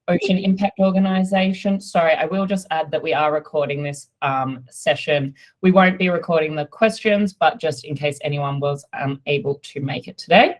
Ocean Impact Organisation. Sorry, I will just add that we are recording this session. We won't be recording the questions, but just in case anyone was able to make it today.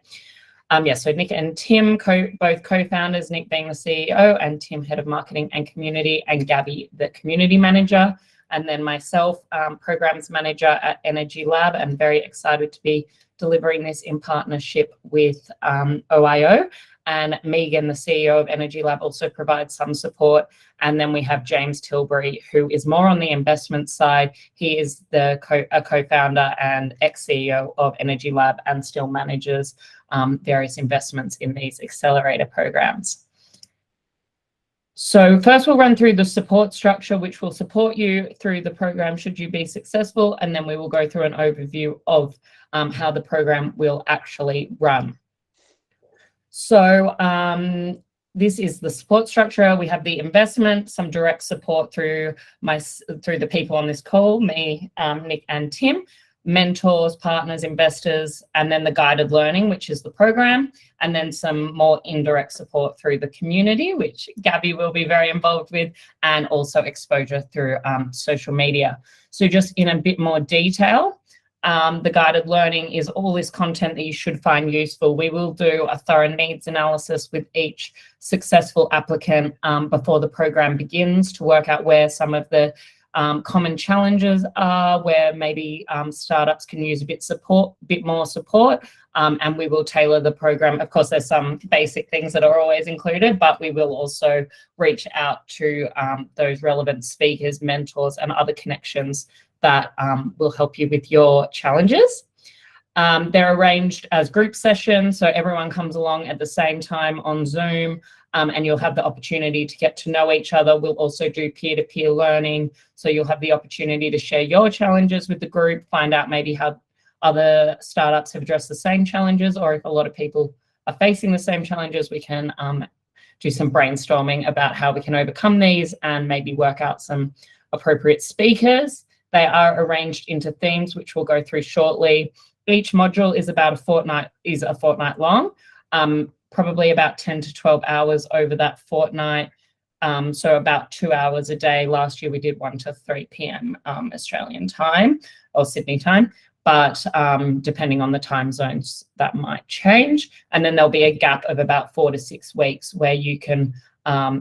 So Nick and Tim, both co-founders, Nick being the CEO and Tim, head of marketing and community, and Gabby, the community manager. And then myself, programs manager at Energy Lab, and very excited to be delivering this in partnership with OIO. And Megan, the CEO of Energy Lab, also provides some support. And then we have James Tilbury, who is more on the investment side. He is a co-founder and ex-CEO of Energy Lab and still manages various investments in these accelerator programs. So first we'll run through the support structure, which will support you through the program should you be successful. And then we will go through an overview of how the program will actually run. So this is the support structure. We have the investment, some direct support through the people on this call, me, Nick and Tim, mentors, partners, investors, and then the guided learning, which is the program, and then some more indirect support through the community, which Gabby will be very involved with, and also exposure through social media. So just in a bit more detail, the guided learning is all this content that you should find useful. We will do a thorough needs analysis with each successful applicant before the program begins to work out where some of the common challenges are, where maybe startups can use a bit more support, and we will tailor the program. Of course, there's some basic things that are always included, but we will also reach out to those relevant speakers, mentors, and other connections that will help you with your challenges. They're arranged as group sessions, so everyone comes along at the same time on Zoom, and you'll have the opportunity to get to know each other. We'll also do peer-to-peer learning, so you'll have the opportunity to share your challenges with the group, find out maybe how other startups have addressed the same challenges, or if a lot of people are facing the same challenges, we can do some brainstorming about how we can overcome these and maybe work out some appropriate speakers. They are arranged into themes, which we'll go through shortly. Each module is about a fortnight long, probably about 10 to 12 hours over that fortnight. So about 2 hours a day. Last year we did 1 to 3 p.m. Australian time or Sydney time, but depending on the time zones, that might change. And then there'll be a gap of about 4 to 6 weeks where you can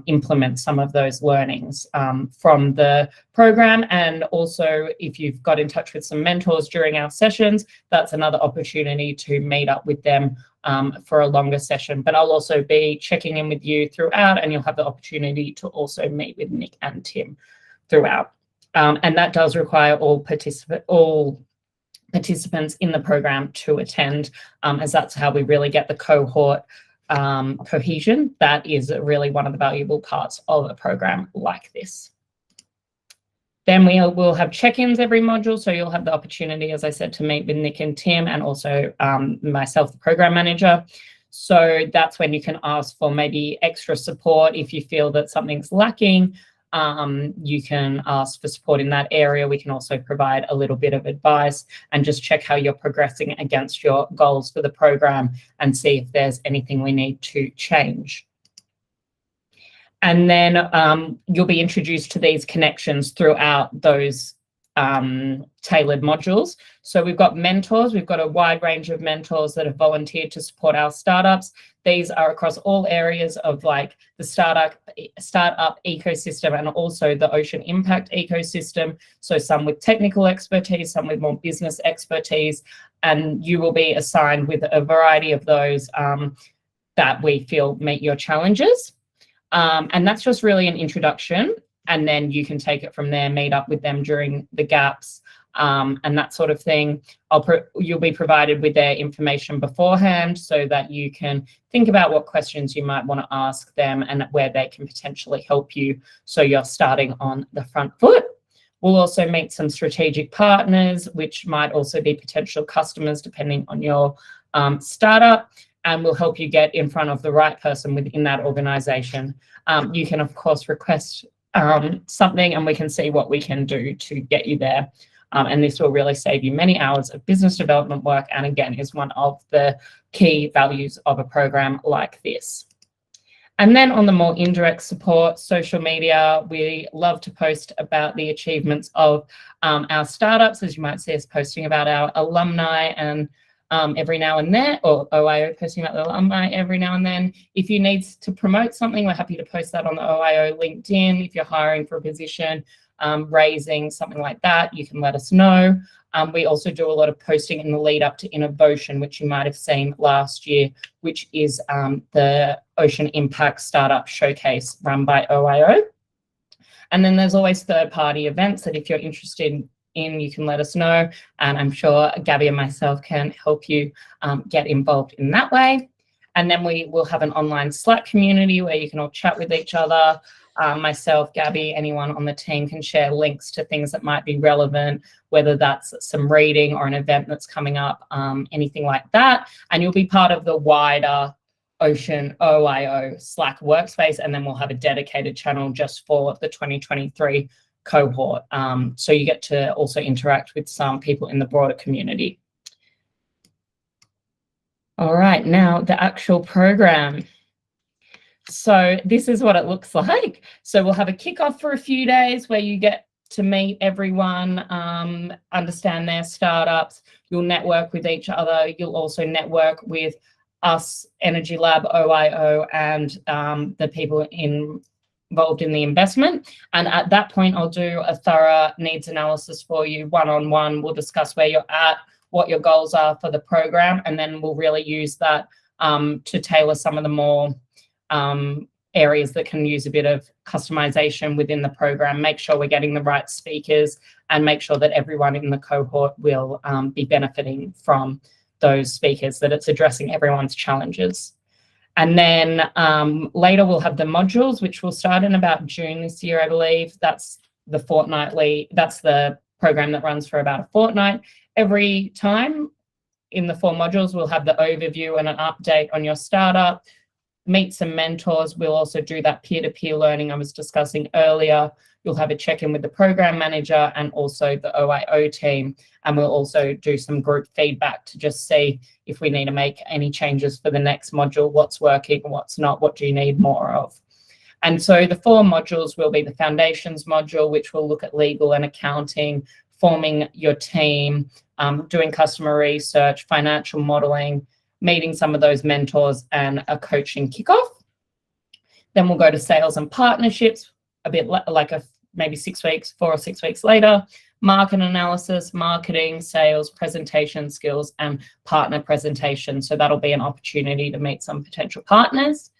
implement some of those learnings from the program. And also, if you've got in touch with some mentors during our sessions, that's another opportunity to meet up with them for a longer session. But I'll also be checking in with you throughout, and you'll have the opportunity to also meet with Nick and Tim throughout. And that does require all participants in the program to attend, as that's how we really get the cohort cohesion. That is really one of the valuable parts of a program like this. Then we will have check-ins every module, so you'll have the opportunity, as I said, to meet with Nick and Tim, and also myself, the program manager. So that's when you can ask for maybe extra support if you feel that something's lacking. You can ask for support in that area. We can also provide a little bit of advice and just check how you're progressing against your goals for the program and see if there's anything we need to change. And then you'll be introduced to these connections throughout those tailored modules. So we've got mentors. We've got a wide range of mentors that have volunteered to support our startups. These are across all areas of like the startup ecosystem and also the ocean impact ecosystem. So some with technical expertise, some with more business expertise, and you will be assigned with a variety of those that we feel meet your challenges. And that's just really an introduction. And then you can take it from there, meet up with them during the gaps and that sort of thing. You'll be provided with their information beforehand so that you can think about what questions you might want to ask them and where they can potentially help you, so you're starting on the front foot. We'll also meet some strategic partners, which might also be potential customers depending on your startup, and we'll help you get in front of the right person within that organization. You can, of course, request something and we can see what we can do to get you there. And this will really save you many hours of business development work, and again is one of the key values of a program like this. And then on the more indirect support, social media, we love to post about the achievements of our startups, as you might see us posting about our alumni and every now and then, or OIO posting about the alumni every now and then. If you need to promote something, we're happy to post that on the OIO LinkedIn. If you're hiring for a position, raising something like that, you can let us know. We also do a lot of posting in the lead up to INNOVOCEAN, which you might have seen last year, which is the Ocean Impact Startup Showcase run by OIO. And then there's always third-party events that if you're interested in, you can let us know. And I'm sure Gabby and myself can help you get involved in that way. And then we will have an online Slack community where you can all chat with each other. Myself, Gabby, anyone on the team can share links to things that might be relevant, whether that's some reading or an event that's coming up, anything like that. And you'll be part of the wider Ocean OIO Slack workspace, and then we'll have a dedicated channel just for the 2023 cohort. So you get to also interact with some people in the broader community. All right, now the actual program. So this is what it looks like. So we'll have a kickoff for a few days where you get to meet everyone, understand their startups. You'll network with each other. You'll also network with us, Energy Lab, OIO, and the people involved in the investment. And at that point, I'll do a thorough needs analysis for you one-on-one. We'll discuss where you're at, what your goals are for the program, and then we'll really use that to tailor some of the more areas that can use a bit of customization within the program, make sure we're getting the right speakers, and make sure that everyone in the cohort will be benefiting from those speakers, that it's addressing everyone's challenges. And then later we'll have the modules, which will start in about June this year, I believe. That's the program that runs for about a fortnight. Every time in the 4 modules, we'll have the overview and an update on your startup, meet some mentors. We'll also do that peer-to-peer learning I was discussing earlier. You'll have a check-in with the program manager and also the OIO team. And we'll also do some group feedback to just see if we need to make any changes for the next module, what's working, what's not, what do you need more of. And so the 4 modules will be the foundations module, which will look at legal and accounting, forming your team, doing customer research, financial modeling, meeting some of those mentors, and a coaching kickoff. Then we'll go to sales and partnerships, a bit like maybe 6 weeks, 4 or 6 weeks later. Market analysis, marketing, sales, presentation skills, and partner presentation. So that'll be an opportunity to meet some potential partners.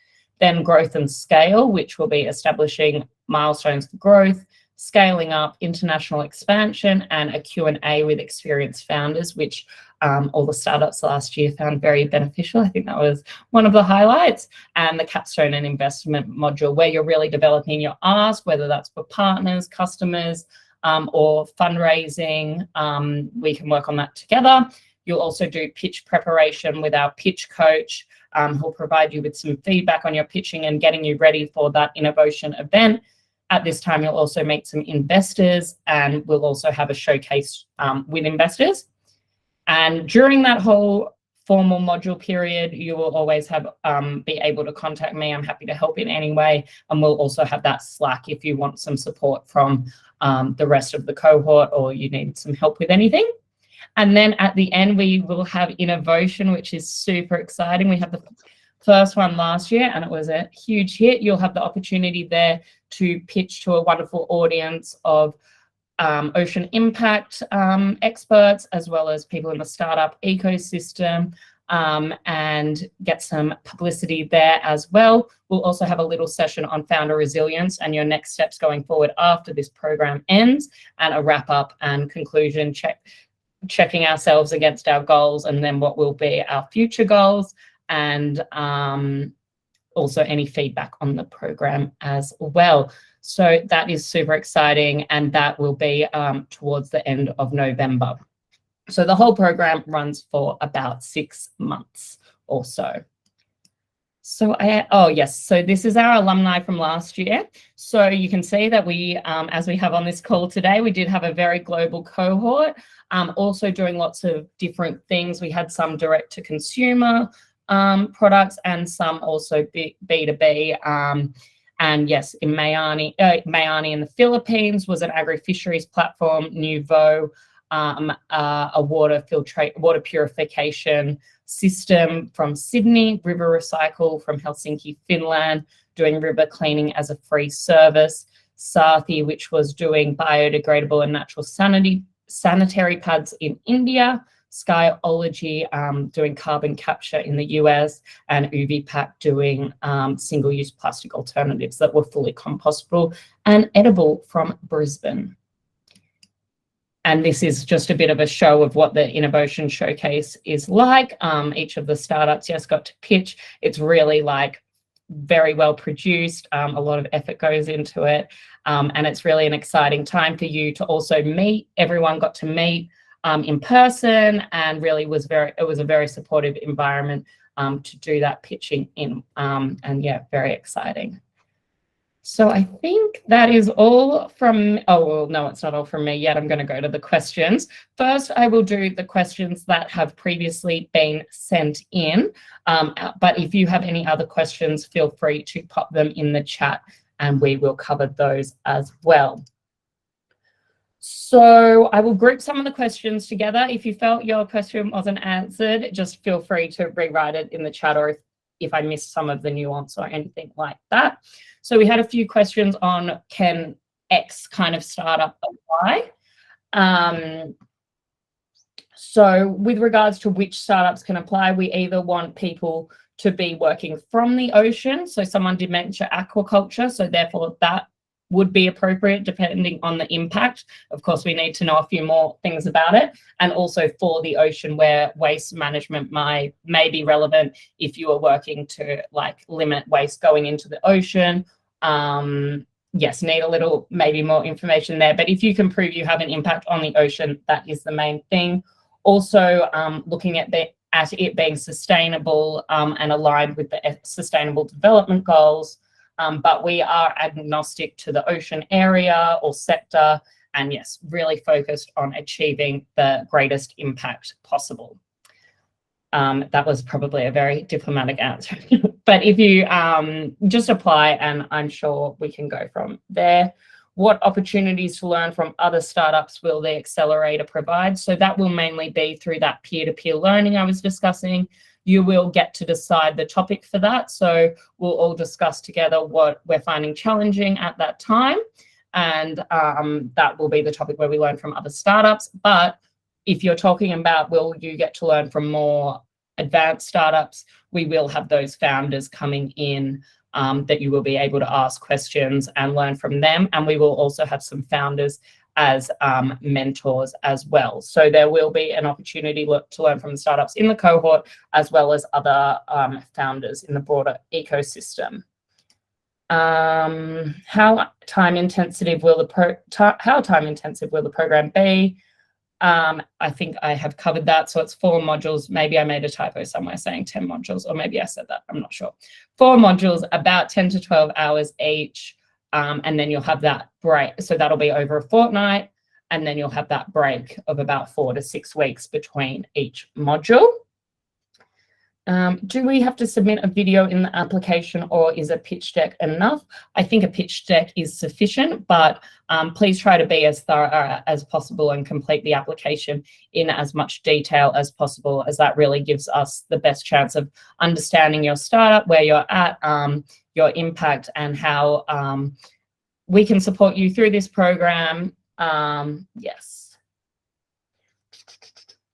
Then growth and scale, which will be establishing milestones for growth, scaling up, international expansion, and a Q&A with experienced founders, which all the startups last year found very beneficial. I think that was one of the highlights. And the capstone and investment module, where you're really developing your ask, whether that's for partners, customers, or fundraising. We can work on that together. You'll also do pitch preparation with our pitch coach, who'll provide you with some feedback on your pitching and getting you ready for that INNOVOCEAN event. At this time, you'll also meet some investors, and we'll also have a showcase with investors. And during that whole formal module period, you will always have be able to contact me. I'm happy to help in any way. And we'll also have that Slack if you want some support from the rest of the cohort, or you need some help with anything. And then at the end, we will have INNOVOCEAN, which is super exciting. We had the first one last year and it was a huge hit. You'll have the opportunity there to pitch to a wonderful audience of ocean impact experts, as well as people in the startup ecosystem, and get some publicity there as well. We'll also have a little session on founder resilience and your next steps going forward after this program ends, and a wrap up and conclusion, checking ourselves against our goals, and then what will be our future goals, and also any feedback on the program as well. So that is super exciting, and that will be towards the end of November. So the whole program runs for about 6 months or so. So so this is our alumni from last year. So you can see that we, as we have on this call today, we did have a very global cohort, also doing lots of different things. We had some direct to consumer products, and some also B2B. And yes, in Mayani in the Philippines was an agri-fisheries platform. Nuvo, a water purification system from Sydney. River Recycle from Helsinki, Finland, doing river cleaning as a free service. Sathi, which was doing biodegradable and natural sanitary pads in India. Skyology, doing carbon capture in the US, and UVPack doing single-use plastic alternatives that were fully compostable and edible from Brisbane. And this is just a bit of a show of what the INNOVOCEAN showcase is like. Each of the startups, yes, got to pitch. It's really like very well produced. A lot of effort goes into it. And it's really an exciting time for you to also meet. Everyone got to meet in person, and really it was a very supportive environment to do that pitching in. And yeah, very exciting. So I think that is all from, oh, well, no, it's not all from me yet. I'm going to go to the questions. First, I will do the questions that have previously been sent in. But if you have any other questions, feel free to pop them in the chat and we will cover those as well. So I will group some of the questions together. If you felt your question wasn't answered, just feel free to rewrite it in the chat, or if I missed some of the nuance or anything like that. So we had a few questions on, can X kind of startup apply? So with regards to which startups can apply, we either want people to be working from the ocean. So someone did mention aquaculture, so therefore that would be appropriate depending on the impact. Of course, we need to know a few more things about it. And also for the ocean, where waste management may be relevant if you are working to like limit waste going into the ocean. Yes, need a little, maybe more information there. But if you can prove you have an impact on the ocean, that is the main thing. Also, looking at it being sustainable and aligned with the Sustainable Development Goals. But we are agnostic to the ocean area or sector, and yes, really focused on achieving the greatest impact possible. That was probably a very diplomatic answer, but if you just apply, and I'm sure we can go from there. What opportunities to learn from other startups will the Accelerator provide? So that will mainly be through that peer-to-peer learning I was discussing. You will get to decide the topic for that. So we'll all discuss together what we're finding challenging at that time. And that will be the topic where we learn from other startups. But if you're talking about, will you get to learn from more advanced startups, we will have those founders coming in that you will be able to ask questions and learn from them. And we will also have some founders as mentors as well. So there will be an opportunity to learn from the startups in the cohort, as well as other founders in the broader ecosystem. How time intensive will the program be? I think I have covered that. So it's 4 modules. Maybe I made a typo somewhere saying 10 modules, or maybe I said that, I'm not sure. 4 modules, about 10 to 12 hours each. And then you'll have that break. So that'll be over a fortnight. And then you'll have that break of about 4 to 6 weeks between each module. Do we have to submit a video in the application, or is a pitch deck enough? I think a pitch deck is sufficient, but please try to be as thorough as possible and complete the application in as much detail as possible, as that really gives us the best chance of understanding your startup, where you're at, your impact, and how we can support you through this program. Yes.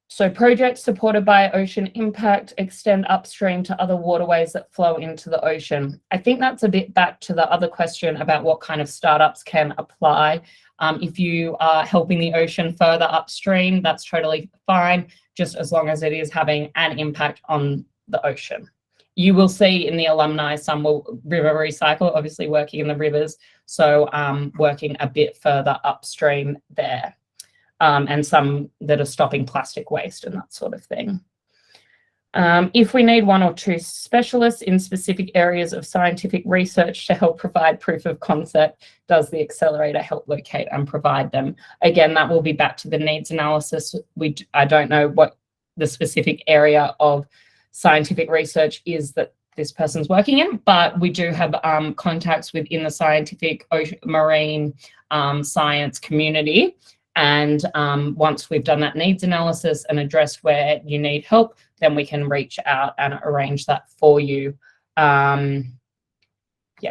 So projects supported by Ocean Impact extend upstream to other waterways that flow into the ocean. I think that's a bit back to the other question about what kind of startups can apply. If you are helping the ocean further upstream, that's totally fine, just as long as it is having an impact on the ocean. You will see in the alumni, some will river recycle, obviously working in the rivers, so working a bit further upstream there. And some that are stopping plastic waste and that sort of thing. If we need 1 or 2 specialists in specific areas of scientific research to help provide proof of concept, does the Accelerator help locate and provide them? Again, that will be back to the needs analysis. I don't know what the specific area of scientific research is that this person's working in, but we do have contacts within the scientific marine science community. And once we've done that needs analysis and addressed where you need help, then we can reach out and arrange that for you. Yes.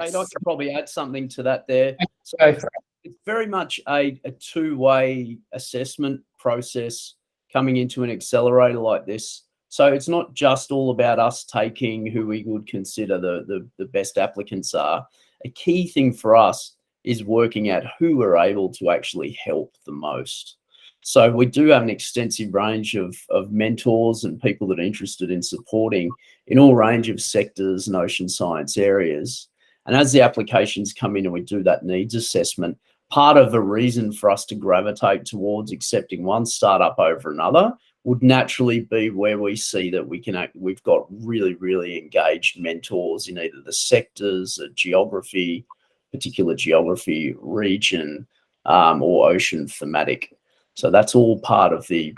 I'd like to probably add something to that there. So Go for it. it's very much a two-way assessment process coming into an accelerator like this. So it's not just all about us taking who we would consider the best applicants are. A key thing for us is working out who we're able to actually help the most. So we do have an extensive range of mentors and people that are interested in supporting in all range of sectors and ocean science areas. And as the applications come in and we do that needs assessment, part of the reason for us to gravitate towards accepting one startup over another would naturally be where we see that we've got really engaged mentors in either the sectors, geography, particular geography, region, or ocean thematic. So that's all part of the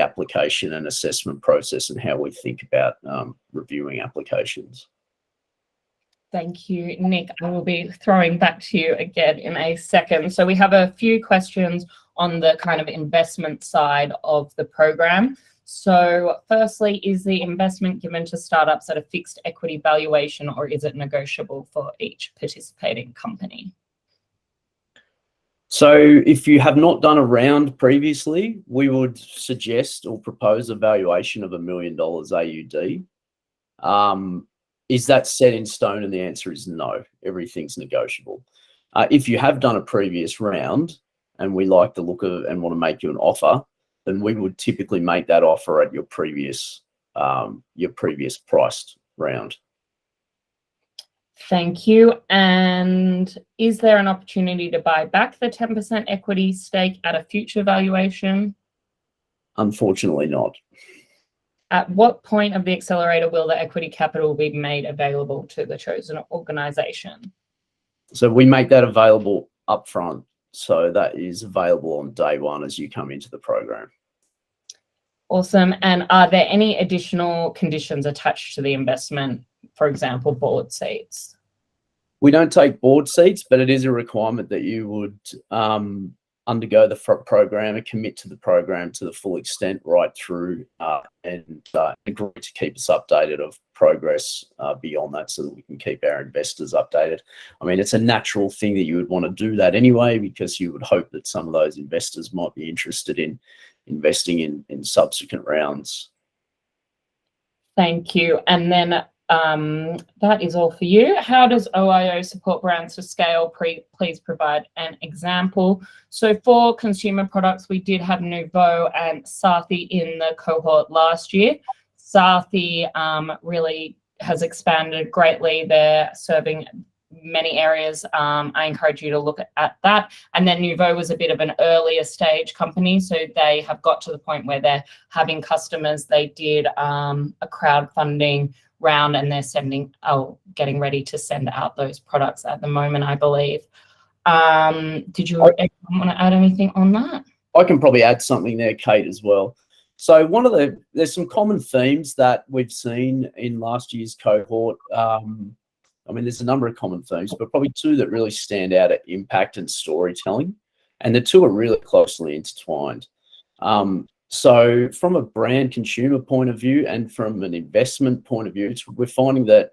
application and assessment process and how we think about reviewing applications. Thank you, Nick. I will be throwing back to you again in a second. So we have a few questions on the kind of investment side of the program. So firstly, is the investment given to startups at a fixed equity valuation, or is it negotiable for each participating company? So if you have not done a round previously, we would suggest or propose a valuation of $1 million AUD. Is that set in stone? And the answer is no, everything's negotiable. If you have done a previous round and we like the look of and want to make you an offer, then we would typically make that offer at your previous priced round. Thank you. And is there an opportunity to buy back the 10% equity stake at a future valuation? Unfortunately not. At what point of the accelerator will the equity capital be made available to the chosen organisation? So we make that available upfront. So that is available on day one as you come into the program. Awesome. And are there any additional conditions attached to the investment, for example, board seats? We don't take board seats, but it is a requirement that you would undergo the program and commit to the program to the full extent right through and agree to keep us updated of progress beyond that so that we can keep our investors updated. I mean, it's a natural thing that you would want to do that anyway, because you would hope that some of those investors might be interested in investing in subsequent rounds. Thank you. And then that is all for you. How does OIO support brands to scale? Please provide an example. So for consumer products, we did have Nouveau and Sathi in the cohort last year. Sathi really has expanded greatly. They're serving many areas. I encourage you to look at that. And then Nouveau was a bit of an earlier stage company, so they have got to the point where they're having customers. They did a crowdfunding round and they're getting ready to send out those products at the moment, I believe. Did you want to add anything on that? I can probably add something there, Kate, as well. So there's some common themes that we've seen in last year's cohort. I mean, there's a number of common themes, but probably two that really stand out are impact and storytelling. And the two are really closely intertwined. So from a brand consumer point of view and from an investment point of view, we're finding that,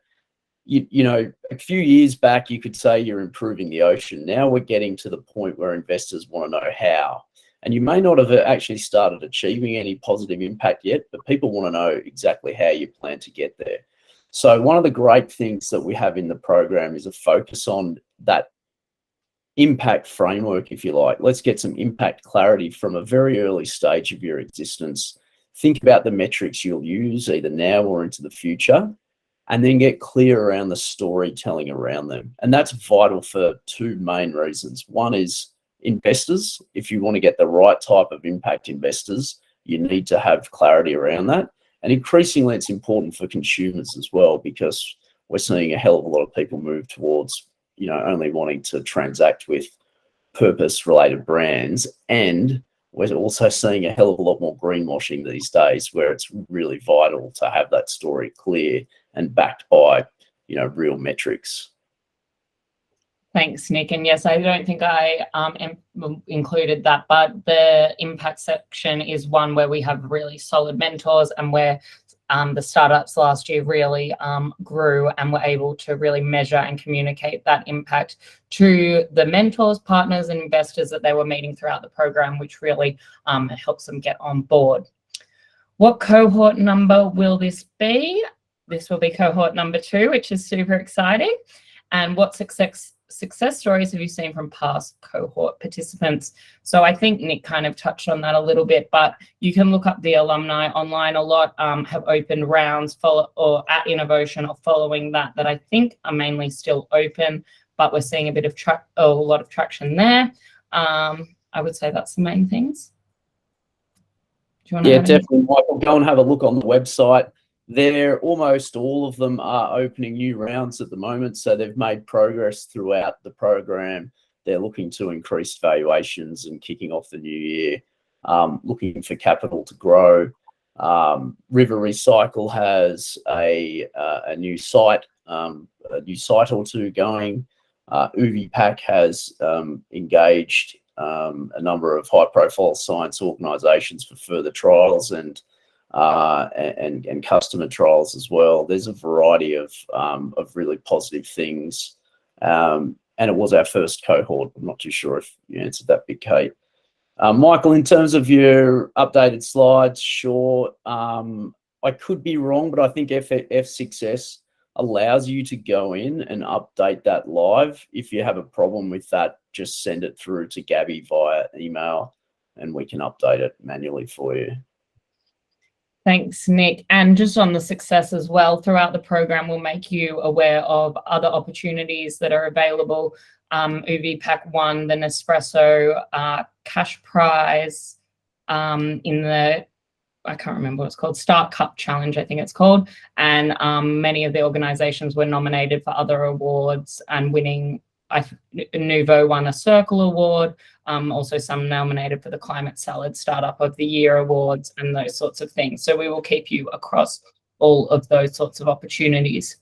you know, a few years back, you could say you're improving the ocean. Now we're getting to the point where investors want to know how. And you may not have actually started achieving any positive impact yet, but people want to know exactly how you plan to get there. So one of the great things that we have in the program is a focus on that impact framework, if you like. Let's get some impact clarity from a very early stage of your existence. Think about the metrics you'll use either now or into the future, and then get clear around the storytelling around them. And that's vital for two main reasons. One is investors. If you want to get the right type of impact investors, you need to have clarity around that. And increasingly, it's important for consumers as well, because we're seeing a hell of a lot of people move towards, you know, only wanting to transact with purpose-related brands and we're also seeing a hell of a lot more greenwashing these days, where it's really vital to have that story clear and backed by, you know, real metrics. Thanks, Nick. And yes, I don't think I included that, but the impact section is one where we have really solid mentors, and where the startups last year really grew and were able to really measure and communicate that impact to the mentors, partners, and investors that they were meeting throughout the program, which really helps them get on board. What cohort number will this be? This will be cohort number 2, which is super exciting. And what success stories have you seen from past cohort participants? So I think Nick kind of touched on that a little bit, but you can look up the alumni online. A lot have opened rounds or at INNOVOCEAN or following that I think are mainly still open, but we're seeing a bit of a lot of traction there. I would say that's the main things. Do you want to definitely, Michael. Go and have a look on the website. They're almost all of them are opening new rounds at the moment, so they've made progress throughout the program. They're looking to increase valuations and kicking off the new year, looking for capital to grow. River Recycle has a new site, or two going. UVPAC has engaged a number of high-profile science organisations for further trials and customer trials as well. There's a variety of really positive things, and it was our first cohort. I'm not too sure if you answered that bit, Kate. Michael, in terms of your updated slides, sure. I could be wrong, but I think F6S allows you to go in and update that live. If you have a problem with that, just send it through to Gabby via email, and we can update it manually for you. Thanks, Nick. And just on the success as well, throughout the program, we'll make you aware of other opportunities that are available. UVPAC won the Nespresso cash prize in the, I can't remember what it's called, Start Cup Challenge, I think it's called. And many of the organisations were nominated for other awards and winning. Nouveau won a Circle Award, also some nominated for the Climate Salad Startup of the Year awards and those sorts of things. So we will keep you across all of those sorts of opportunities.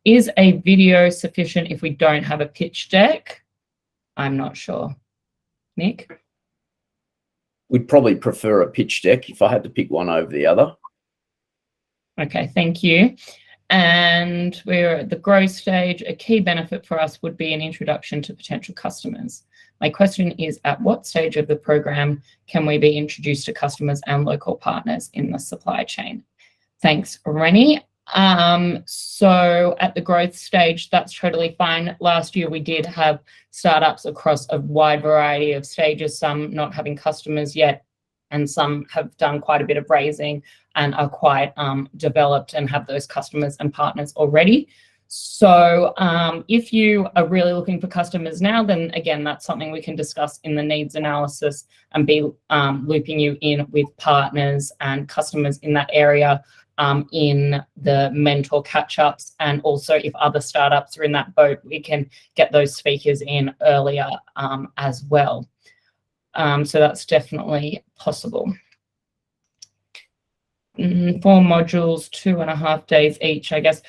Is a video sufficient if we don't have a pitch deck? I'm not sure. Nick? We'd probably prefer a pitch deck if I had to pick one over the other. Okay, thank you. And we're at the growth stage. A key benefit for us would be an introduction to potential customers. My question is, at what stage of the program can we be introduced to customers and local partners in the supply chain? Thanks, Rennie. So at the growth stage, that's totally fine. Last year, we did have startups across a wide variety of stages, some not having customers yet, and some have done quite a bit of raising and are quite developed and have those customers and partners already. So if you are really looking for customers now, then again, that's something we can discuss in the needs analysis and be looping you in with partners and customers in that area in the mentor catch-ups. And also if other startups are in that boat, we can get those speakers in earlier as well. So that's definitely possible. 4 modules, 2.5 days each, I guess.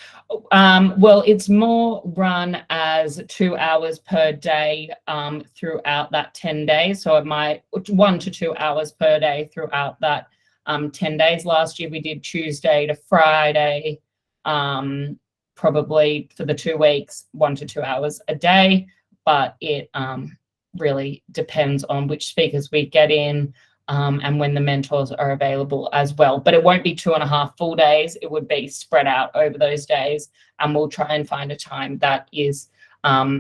Well, it's more run as 2 hours per day throughout that 10 days. So it might 1 to 2 hours per day throughout that 10 days. Last year we did Tuesday to Friday, probably for the 2 weeks, 1 to 2 hours a day, but it really depends on which speakers we get in and when the mentors are available as well. But it won't be 2.5 full days. It would be spread out over those days, and we'll try and find a time that is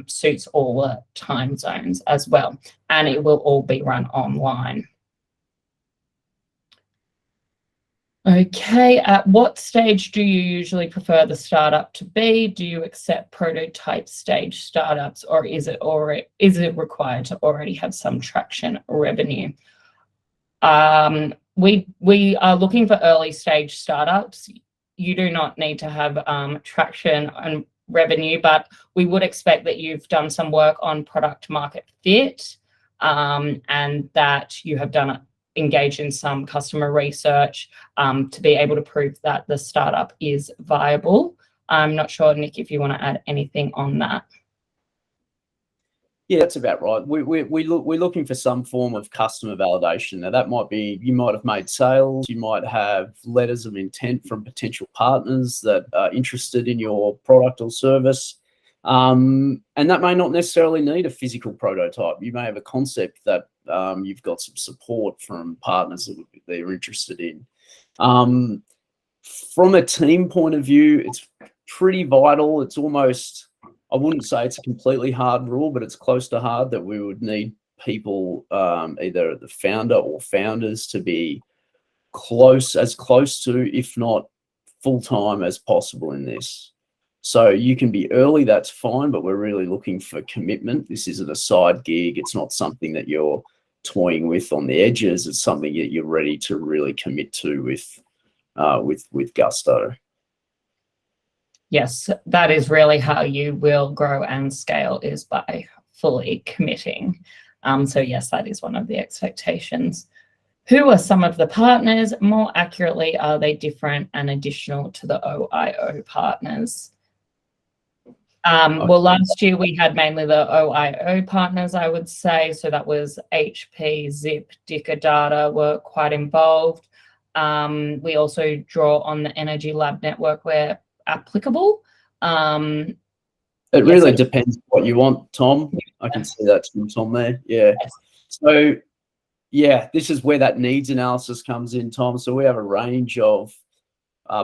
suits all the time zones as well. And it will all be run online. Okay, at what stage do you usually prefer the startup to be? Do you accept prototype stage startups, or is it required to already have some traction revenue? We are looking for early stage startups. You do not need to have traction and revenue, but we would expect that you've done some work on product market fit and that you have done engage in some customer research to be able to prove that the startup is viable. I'm not sure, Nick, if you want to add anything on that. Yeah, that's about right. We're looking for some form of customer validation. Now, that might be, you might have made sales, you might have letters of intent from potential partners that are interested in your product or service. And that may not necessarily need a physical prototype. You may have a concept that you've got some support from partners that they're interested in. From a team point of view, it's pretty vital. It's almost, I wouldn't say it's a completely hard rule, but it's close to hard that we would need people, either the founder or founders, to be as close to, if not full-time as possible in this. So you can be early, that's fine, but we're really looking for commitment. This isn't a side gig. It's not something that you're toying with on the edges. It's something that you're ready to really commit to with gusto. Yes, that is really how you will grow and scale, is by fully committing. So yes, that is one of the expectations. Who are some of the partners? More accurately, are they different and additional to the OIO partners? Well, last year we had mainly the OIO partners, I would say. So that was HP, Zip, Dicker Data were quite involved. We also draw on the Energy Lab network where applicable. It really depends what you want, Tom. I can see that from Tom there. Yeah. Yes. So yeah, this is where that needs analysis comes in, Tom. So we have a range of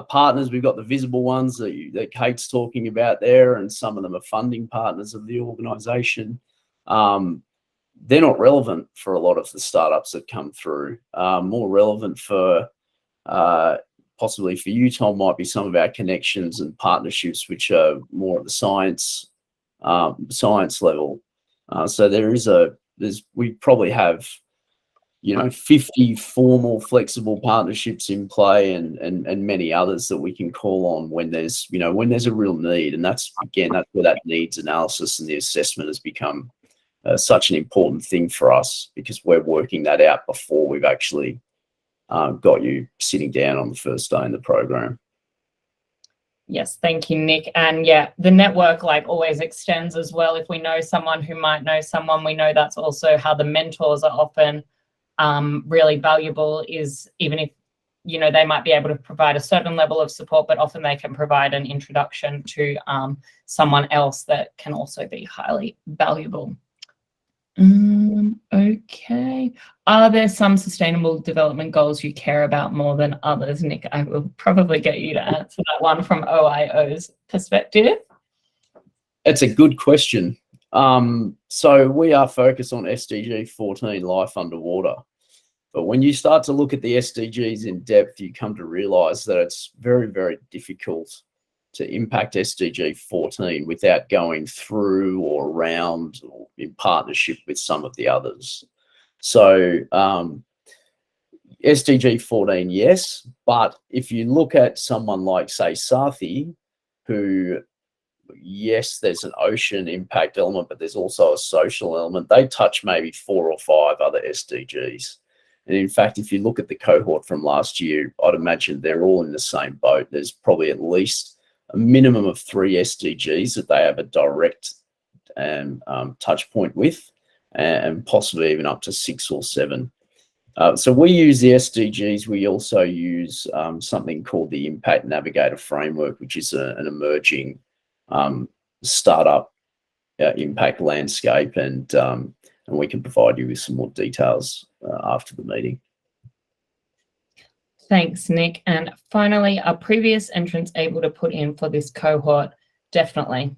partners. We've got the visible ones that Kate's talking about there, and some of them are funding partners of the organisation. They're not relevant for a lot of the startups that come through. More relevant for possibly for you, Tom, might be some of our connections and partnerships, which are more at the science level. So we probably have, 50 formal flexible partnerships in play, and many others that we can call on when there's a real need. And that's where that needs analysis and the assessment has become such an important thing for us, because we're working that out before we've actually got you sitting down on the first day in the program. Yes, thank you, Nick. And yeah, the network always extends as well. If we know someone who might know someone, we know that's also how the mentors are often really valuable, is even if, they might be able to provide a certain level of support, but often they can provide an introduction to someone else that can also be highly valuable. Okay. Are there some sustainable development goals you care about more than others? Nick, I will probably get you to answer that one from OIO's perspective. It's a good question. So we are focused on SDG 14, life underwater. But when you start to look at the SDGs in depth, you come to realize that it's very, very difficult to impact SDG 14 without going through or around or in partnership with some of the others. So SDG 14, yes, but if you look at someone like, say, Sathi, who, yes, there's an ocean impact element, but there's also a social element. They touch maybe 4 or 5 other SDGs. And in fact, if you look at the cohort from last year, I'd imagine they're all in the same boat. There's probably at least a minimum of 3 SDGs that they have a direct touch point with, and possibly even up to 6 or 7. So we use the SDGs. We also use something called the Impact Navigator Framework, which is an emerging startup impact landscape, and we can provide you with some more details after the meeting. Thanks, Nick. And finally, are previous entrants able to put in for this cohort? Definitely,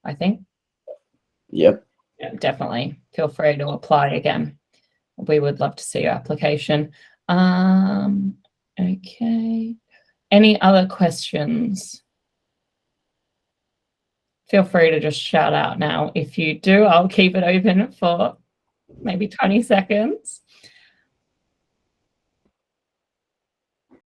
I think. Yep. Yeah, definitely. Feel free to apply again. We would love to see your application. Okay. Any other questions? Feel free to just shout out now. If you do, I'll keep it open for maybe 20 seconds.